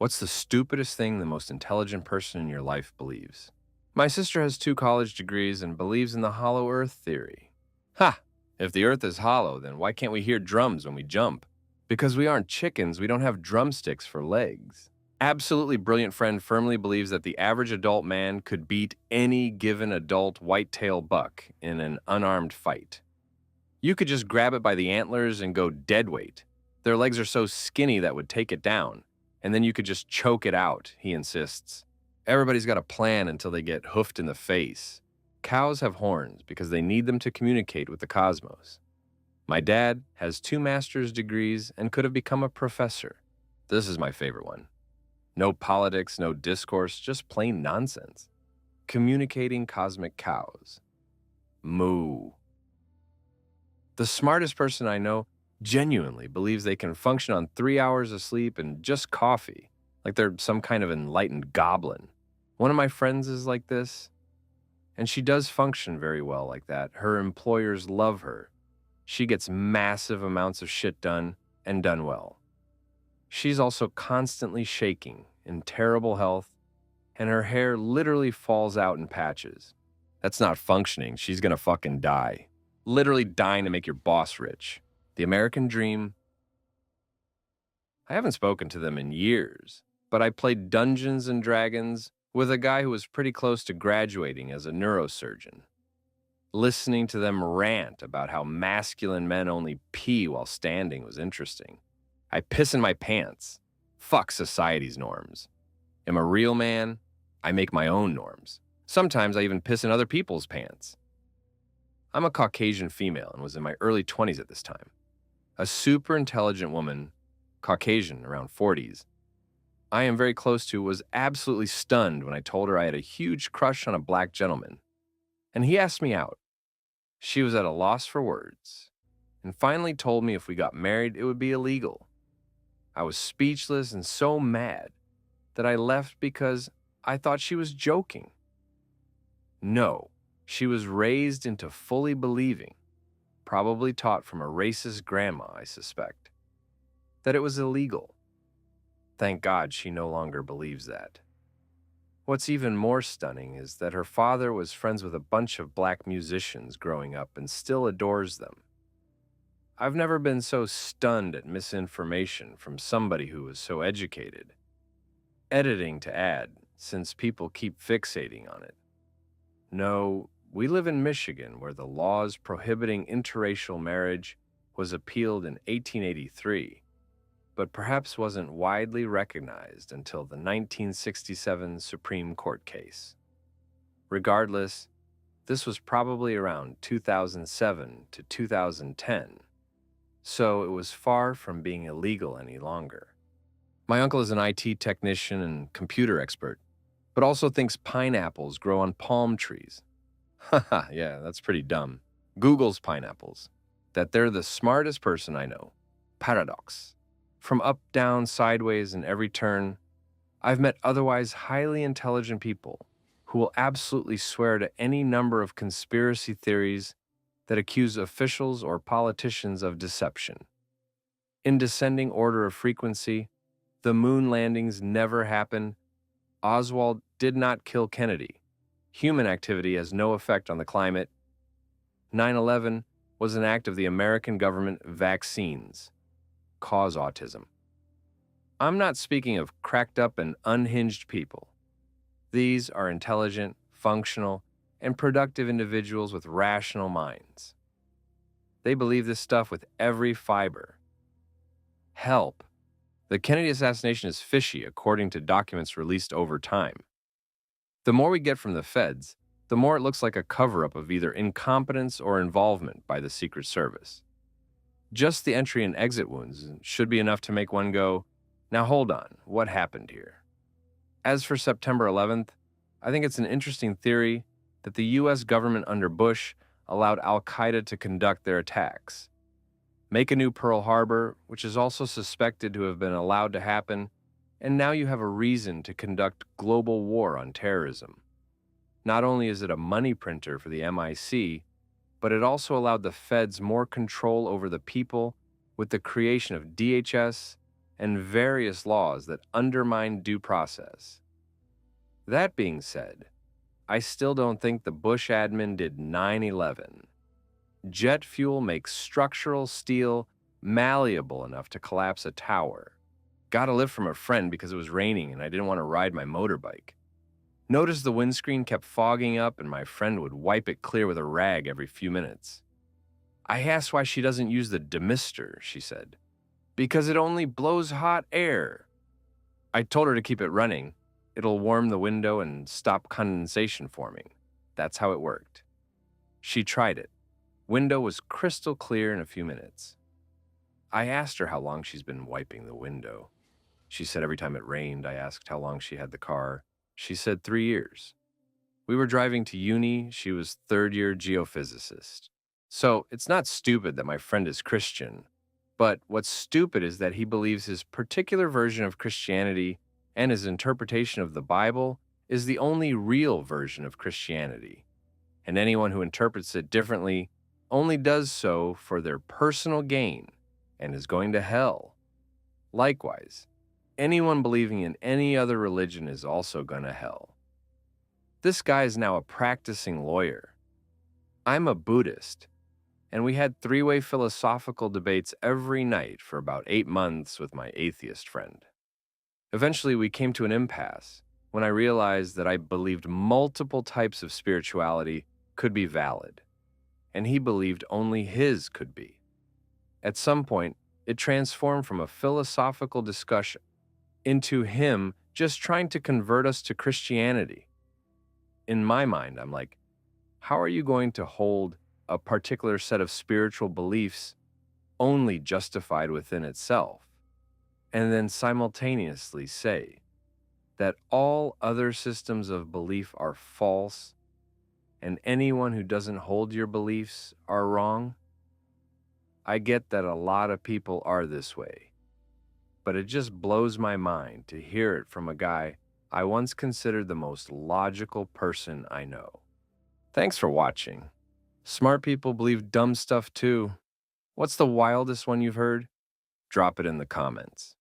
What's the stupidest thing the most intelligent person in your life believes? My sister has 2 college degrees and believes in the hollow earth theory. Ha! If the earth is hollow, then why can't we hear drums when we jump? Because we aren't chickens, we don't have drumsticks for legs. Absolutely brilliant friend firmly believes that the average adult man could beat any given adult whitetail buck in an unarmed fight. You could just grab it by the antlers and go dead weight. Their legs are so skinny that would take it down, and then you could just choke it out, he insists. Everybody's got a plan until they get hoofed in the face. Cows have horns because they need them to communicate with the cosmos. My dad has 2 master's degrees and could have become a professor. This is my favorite one. No politics, no discourse, just plain nonsense. Communicating cosmic cows. Moo. The smartest person I know genuinely believes they can function on 3 hours of sleep and just coffee, like they're some kind of enlightened goblin. One of my friends is like this, and she does function very well like that. Her employers love her. She gets massive amounts of shit done, and done well. She's also constantly shaking, in terrible health, and her hair literally falls out in patches. That's not functioning. She's gonna fucking die. Literally dying to make your boss rich. The American dream. I haven't spoken to them in years, but I played Dungeons and Dragons with a guy who was pretty close to graduating as a neurosurgeon. Listening to them rant about how masculine men only pee while standing was interesting. I piss in my pants. Fuck society's norms. I'm a real man. I make my own norms. Sometimes I even piss in other people's pants. I'm a Caucasian female and was in my early 20s at this time. A super intelligent woman, Caucasian, around 40s, I am very close to, was absolutely stunned when I told her I had a huge crush on a black gentleman. And he asked me out. She was at a loss for words, and finally told me if we got married, it would be illegal. I was speechless and so mad that I left because I thought she was joking. No, she was raised into fully believing, probably taught from a racist grandma, I suspect, that it was illegal. Thank God she no longer believes that. What's even more stunning is that her father was friends with a bunch of black musicians growing up and still adores them. I've never been so stunned at misinformation from somebody who was so educated. Editing to add, since people keep fixating on it. No, we live in Michigan, where the laws prohibiting interracial marriage was appealed in 1883, but perhaps wasn't widely recognized until the 1967 Supreme Court case. Regardless, this was probably around 2007 to 2010, so it was far from being illegal any longer. My uncle is an IT technician and computer expert, but also thinks pineapples grow on palm trees. Haha, yeah, that's pretty dumb. Google's pineapples. That they're the smartest person I know. Paradox. From up, down, sideways, and every turn, I've met otherwise highly intelligent people who will absolutely swear to any number of conspiracy theories that accuse officials or politicians of deception. In descending order of frequency, the moon landings never happened. Oswald did not kill Kennedy. Human activity has no effect on the climate. 9/11 was an act of the American government. Vaccines cause autism. I'm not speaking of cracked up and unhinged people. These are intelligent, functional, and productive individuals with rational minds. They believe this stuff with every fiber. Help. The Kennedy assassination is fishy according to documents released over time. The more we get from the feds, the more it looks like a cover-up of either incompetence or involvement by the Secret Service. Just the entry and exit wounds should be enough to make one go, now hold on, what happened here? As for September 11th, I think it's an interesting theory that the US government under Bush allowed Al-Qaeda to conduct their attacks. Make a new Pearl Harbor, which is also suspected to have been allowed to happen, and now you have a reason to conduct global war on terrorism. Not only is it a money printer for the MIC, but it also allowed the feds more control over the people with the creation of DHS, and various laws that undermine due process. That being said, I still don't think the Bush admin did 9/11. Jet fuel makes structural steel malleable enough to collapse a tower. Got a lift from a friend because it was raining and I didn't want to ride my motorbike. Noticed the windscreen kept fogging up and my friend would wipe it clear with a rag every few minutes. I asked why she doesn't use the demister, she said. Because it only blows hot air. I told her to keep it running. It'll warm the window and stop condensation forming. That's how it worked. She tried it. Window was crystal clear in a few minutes. I asked her how long she's been wiping the window. She said every time it rained. I asked how long she had the car. She said 3 years. We were driving to uni. She was third-year geophysicist. So it's not stupid that my friend is Christian, but what's stupid is that he believes his particular version of Christianity and his interpretation of the Bible is the only real version of Christianity, and anyone who interprets it differently only does so for their personal gain and is going to hell. Likewise, anyone believing in any other religion is also going to hell. This guy is now a practicing lawyer. I'm a Buddhist, and we had three-way philosophical debates every night for about 8 months with my atheist friend. Eventually, we came to an impasse when I realized that I believed multiple types of spirituality could be valid, and he believed only his could be. At some point, it transformed from a philosophical discussion into him just trying to convert us to Christianity. In my mind, I'm like, how are you going to hold a particular set of spiritual beliefs only justified within itself, and then simultaneously say that all other systems of belief are false and anyone who doesn't hold your beliefs are wrong? I get that a lot of people are this way, but it just blows my mind to hear it from a guy I once considered the most logical person I know. Thanks for watching. Smart people believe dumb stuff too. What's the wildest one you've heard? Drop it in the comments.